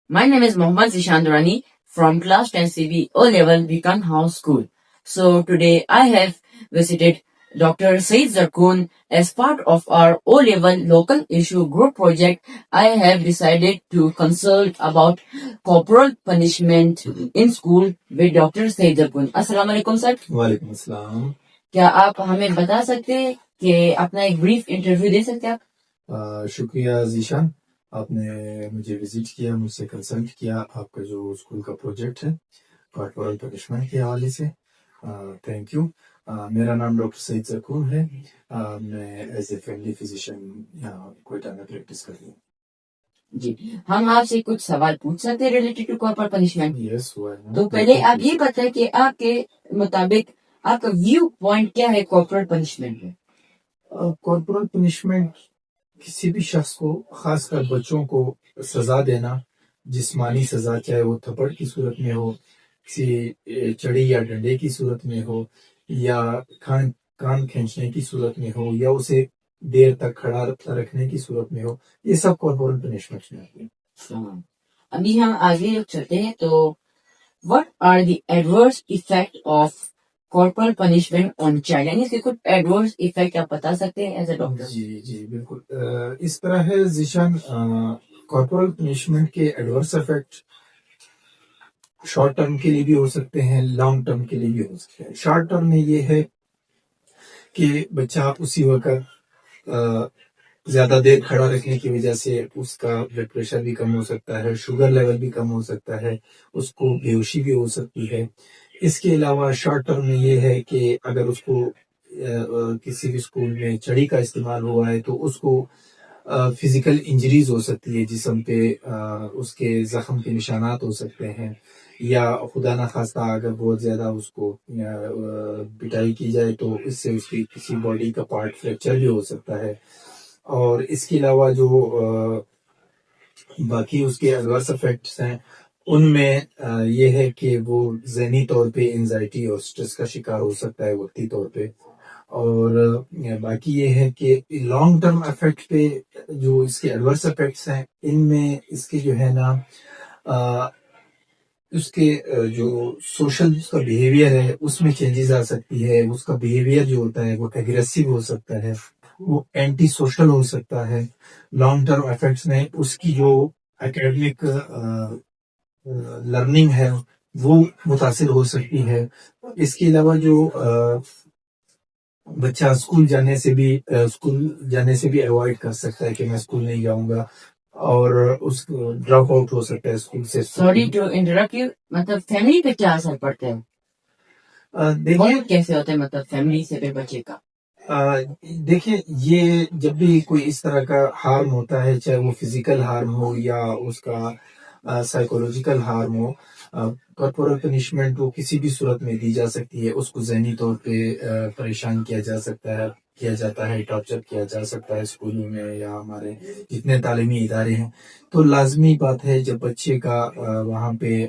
My name is Mohammad Zishan Durrani from class 10 CB O level Beacon House School. So today I have visited Dr. Said Zarkoon as part of our O level local issue group project. I have decided to consult about corporal punishment in school with Dr. Said Zarkoon. Assalamu alaikum sir. وعلیکم السلام. کیا آپ ہمیں بتا سکتے ہیں کہ اپنا ایک بریف انٹرویو دے سکتے ہیں آپ؟ شکریہ ذیشان، آپ نے مجھے وزٹ کیا، مجھ سے کنسلٹ کیا آپ کا جو اسکول کا پروجیکٹ ہے کارپورل پنشمنٹ کے حوالے سے. Thank you. میرا نام ڈاکٹر سعید زرکون ہے. میں ایز اے فیملی فزیشین یہاں کوئٹہ میں پریکٹس کر رہی ہوں. جی، ہم آپ سے کچھ سوال پوچھ سکتے ہیں ریلیٹڈ ٹو کارپورل پنشمنٹ؟ یس ہوا ہے. تو پہلے آپ یہ بتائیں کہ آپ کے مطابق آپ کا ویو پوائنٹ کیا ہے کارپورل پنشمنٹ میں؟ کارپورل پنشمنٹ کسی بھی شخص کو، خاص کر بچوں کو سزا دینا، جسمانی سزا، چاہے وہ تھپڑ کی صورت میں ہو، کسی چڑی یا ڈنڈے کی صورت میں ہو، یا کان کھینچنے کی صورت میں ہو، یا اسے دیر تک کھڑا رکھنے کی صورت میں ہو، یہ سب کارپورل پنشمنٹ میں آتی ہے. ابھی ہم آگے چلتے ہیں. تو what are the adverse effect of corporal punishment on child؟ یعنی اس کے کچھ ایڈورس ایفیکٹ آپ بتا سکتے ہیں ایز اے ڈاکٹر؟ جی بالکل. اس طرح ہے ذیشان، کارپورل پنشمنٹ کے ایڈورس افیکٹ شارٹ ٹرم کے لیے بھی ہو سکتے ہیں، لانگ ٹرم کے لیے بھی ہو سکتے ہیں. شارٹ ٹرم میں یہ ہے کہ بچہ اسی وقت زیادہ دیر کھڑا رکھنے کی وجہ سے اس کا بلڈ پریشر بھی کم ہو سکتا ہے، شوگر لیول بھی کم ہو سکتا ہے، اس کو بے ہوشی بھی ہو سکتی ہے. اس کے علاوہ شارٹ ٹرم میں یہ ہے کہ اگر اس کو کسی بھی اسکول میں چڑی کا استعمال ہوا ہے تو اس کو فزیکل انجریز ہو سکتی ہے، جسم پہ اس کے زخم کے نشانات ہو سکتے ہیں، یا خدا نخواستہ اگر بہت زیادہ اس کو پٹائی کی جائے تو اس سے اس کی کسی باڈی کا پارٹ فریکچر بھی ہو سکتا ہے. اور اس کے علاوہ جو باقی اس کے ایڈورس افیکٹس ہیں ان میں یہ ہے کہ وہ ذہنی طور پہ انزائٹی اور سٹریس کا شکار ہو سکتا ہے وقتی طور پہ. اور باقی یہ ہے کہ لانگ ٹرم افیکٹ پہ جو اس کے ایڈورس افیکٹس ہیں، ان میں اس کے جو ہے نا اس کے جو سوشل اس کا بیہیویئر ہے اس میں چینجز آ سکتی ہے. اس کا بیہیویئر جو ہوتا ہے وہ اگریسو ہو سکتا ہے، وہ اینٹی سوشل ہو سکتا ہے. لانگ ٹرم افیکٹس میں اس کی جو اکیڈمک لرننگ ہے وہ متاثر ہو سکتی ہے. اس کے علاوہ جو بچہ اسکول جانے سے بھی اوائڈ کر سکتا ہے کہ میں اسکول نہیں جاؤں گا، اور اس کو ڈراپ آؤٹ ہو سکتا ہے اسکول سے. سوری ٹو انٹرپٹ یو، مطلب فیملی پہ کیا اثر پڑتا ہے؟ دیکھیں کیسے ہوتا ہے مطلب فیملی سے پھر بچے کا؟ دیکھیں، یہ جب بھی کوئی اس طرح کا ہارم ہوتا ہے، چاہے وہ فزیکل ہارم ہو یا اس کا سائیکولوجیکل ہارم ہو، کارپورل پنشمنٹ وہ کسی بھی صورت میں دی جا سکتی ہے. اس کو ذہنی طور پہ پریشان کیا جاتا ہے، ٹارچر کیا جا سکتا ہے اسکولوں میں یا ہمارے جتنے تعلیمی ادارے ہیں. تو لازمی بات ہے جب بچے کا وہاں پہ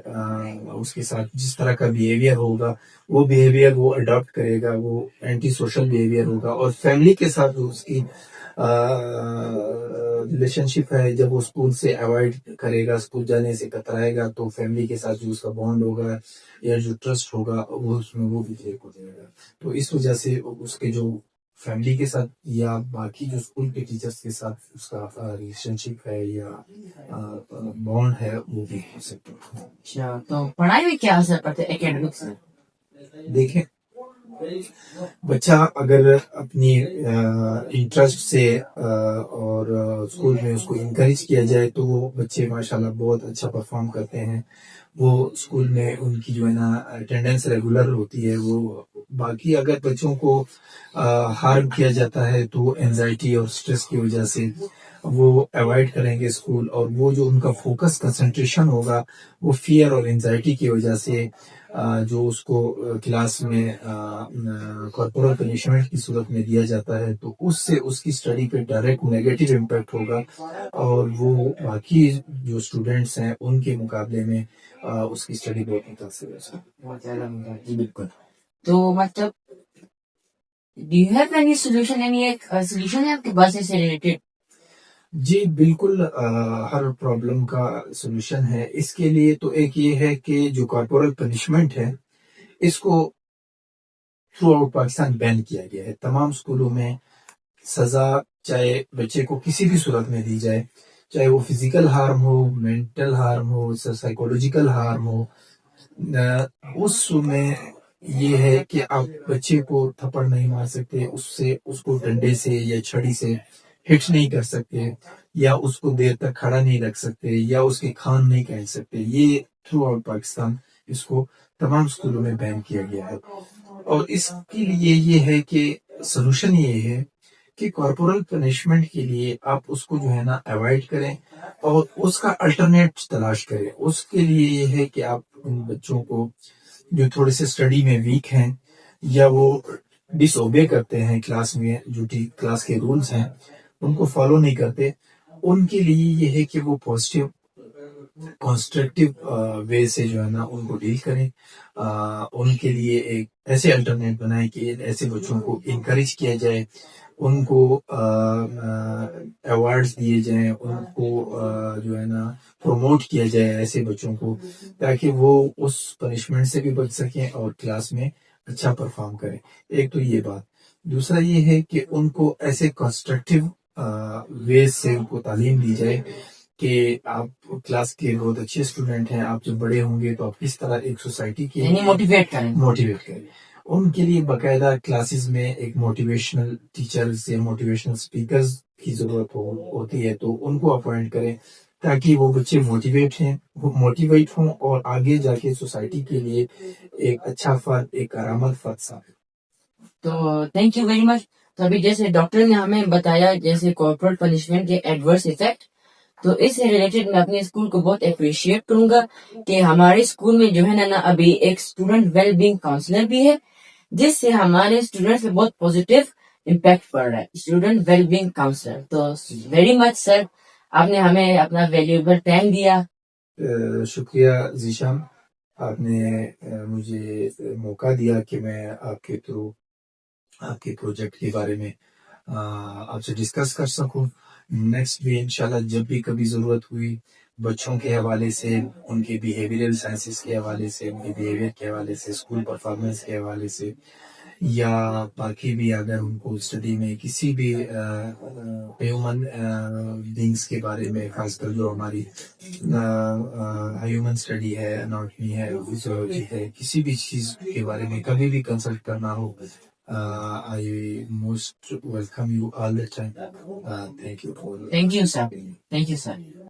اس کے ساتھ جس طرح کا بیہیویئر ہوگا وہ بیہیویئر وہ اڈاپٹ کرے گا، وہ اینٹی سوشل بیہیویئر ہوگا. اور فیملی کے ساتھ جو اس کی ریلیشن شپ ہے، جب وہ اسکول سے اوائڈ کرے گا، اسکول جانے سے کترائے گا، تو فیملی کے ساتھ جو اس کا بانڈ ہوگا یا جو ٹرسٹ ہوگا وہ اس میں وہ بھی بریک ہو جائے گا. تو اس وجہ سے اس کے جو فیملی کے ساتھ یا باقی جو اسکول کے ٹیچرز کے ساتھ اس کا ریلیشن شپ ہے یا بانڈ ہے وہ بھی ہو سکتا ہے. اچھا، تو پڑھائی میں کیا اثر پڑتا ہے اکیڈمکس میں؟ دیکھیں، بچہ اگر اپنی انٹرسٹ سے اور اسکول میں اس کو انکریج کیا جائے تو وہ بچے ماشاءاللہ بہت اچھا پرفارم کرتے ہیں. وہ اسکول میں ان کی جو ہے نا اٹینڈنس ریگولر ہوتی ہے. وہ باقی اگر بچوں کو ہارم کیا جاتا ہے تو اینزائٹی اور سٹریس کی وجہ سے وہ اوائڈ کریں گے اسکول، اور وہ جو ان کا فوکس کنسنٹریشن ہوگا وہ فیئر اور اینزائٹی کی وجہ سے جو اس کو کلاس میں کارپورل پنشمنٹ کی صورت میں دیا جاتا ہے تو اس سے اس کی اسٹڈی پہ ڈائریکٹ نیگیٹو امپیکٹ ہوگا، اور وہ باقی جو اسٹوڈینٹس ہیں ان کے مقابلے میں اس کی اسٹڈی بہت متاثر ہو سکتی ہے. جی بالکل. تو مطلب do you have any solution, یعنی ایک سولوشن ہے آپ کے پاس اس سے ریلیٹڈ؟ جی بالکل ہر پرابلم کا سولوشن ہے. اس کے لیے تو ایک یہ ہے کہ جو کارپورل پنشمنٹ ہے اس کو تھرو آؤٹ پاکستان بین کیا گیا ہے. تمام اسکولوں میں سزا چاہے بچے کو کسی بھی صورت میں دی جائے، چاہے وہ فزیکل ہارم ہو، مینٹل ہارم ہو، سائیکولوجیکل ہارم ہو، اس میں یہ ہے کہ آپ بچے کو تھپڑ نہیں مار سکتے، اس کو ڈنڈے سے یا چھڑی سے ہٹ نہیں کر سکتے، یا اس کو دیر تک کھڑا نہیں رکھ سکتے، یا اس کے کھان نہیں کہہ سکتے. یہ تھرو آؤٹ پاکستان اس کو تمام اسکولوں میں بین کیا گیا ہے. اور اس کے لیے یہ ہے کہ سلوشن یہ ہے کہ کارپورل پنشمنٹ کے لیے آپ اس کو جو ہے نا اوائڈ کریں اور اس کا الٹرنیٹ تلاش کریں. اس کے لیے یہ ہے کہ آپ ان بچوں کو جو تھوڑے سے اسٹڈی میں ویک ہیں یا وہ ڈس اوبے کرتے ہیں کلاس میں، جو کلاس کے رولز ہیں ان کو فالو نہیں کرتے، ان کے لیے یہ ہے کہ وہ پازیٹیو کنسٹرکٹیو وے سے جو ہے نا ان کو ڈیل کریں. ان کے لیے ایک ایسے الٹرنیٹ بنائیں کہ ایسے بچوں کو انکریج کیا جائے، ان کو ایوارڈز دیے جائیں، ان کو جو ہے نا پروموٹ کیا جائے ایسے بچوں کو، تاکہ وہ اس پنشمنٹ سے بھی بچ سکیں اور کلاس میں اچھا پرفارم کریں. ایک تو یہ بات. دوسرا یہ ہے کہ ان کو ایسے کنسٹرکٹیو ویز سے ان کو تعلیم دی جائے کہ آپ کلاس کے بہت اچھے اسٹوڈنٹ ہیں، آپ جب بڑے ہوں گے تو آپ کس طرح ایک سوسائٹی کے یعنی موٹیویٹ کریں. ان کے لیے باقاعدہ کلاسز میں ایک موٹیویشنل ٹیچرز یا موٹیویشنل اسپیکرز کی ضرورت ہوتی ہے، تو ان کو اپوائنٹ کریں تاکہ وہ بچے موٹیویٹ ہوں اور آگے جا کے سوسائٹی کے لیے ایک اچھا فرد، ایک کارآمد فرد ثابت. تو تھینک یو ویری مچ. تو ابھی جیسے ڈاکٹر نے ہمیں بتایا جیسے کارپوریٹ پنشمنٹ کے ایڈورس افیکٹ، تو اس سے ریلیٹڈ میں اپنے اسکول کو بہت اپریشیٹ کروں گا کہ ہمارے اسکول میں جو ہے نا ابھی ایک اسٹوڈنٹ ویل بینگ کاؤنسلر بھی ہے، جس سے ہمارے اسٹوڈنٹ پہ بہت پازیٹیو امپیکٹ پڑ رہا ہے. Student well being counsellor. تو ویری مچ سر، آپ نے ہمیں اپنا ویلیوبل ٹائم دیا. شکریہ ذیشان، آپ نے مجھے موقع دیا کہ میں آپ کے تھرو آپ کے پروجیکٹ کے بارے میں آپ سے ڈسکس کر سکوں. نیکسٹ بھی انشاءاللہ جب بھی کبھی ضرورت ہوئی بچوں کے حوالے سے، ان کے بیہیویئرل سائنسز کے حوالے سے، ان کے بیہیویئر کے حوالے سے، اسکول پرفارمنس کے حوالے سے، یا باقی بھی اگر ان کو اسٹڈی میں کسی بھی ہیومن بینگس کے بارے میں، خاص کر جو ہماری ہیومن اسٹڈی ہے، اناٹمی ہے، فزیولوجی ہے، کسی بھی چیز کے بارے میں کبھی بھی کنسلٹ کرنا ہو، I most welcome you all the time. Thank you for. Thank you, sir. Thank you, sir.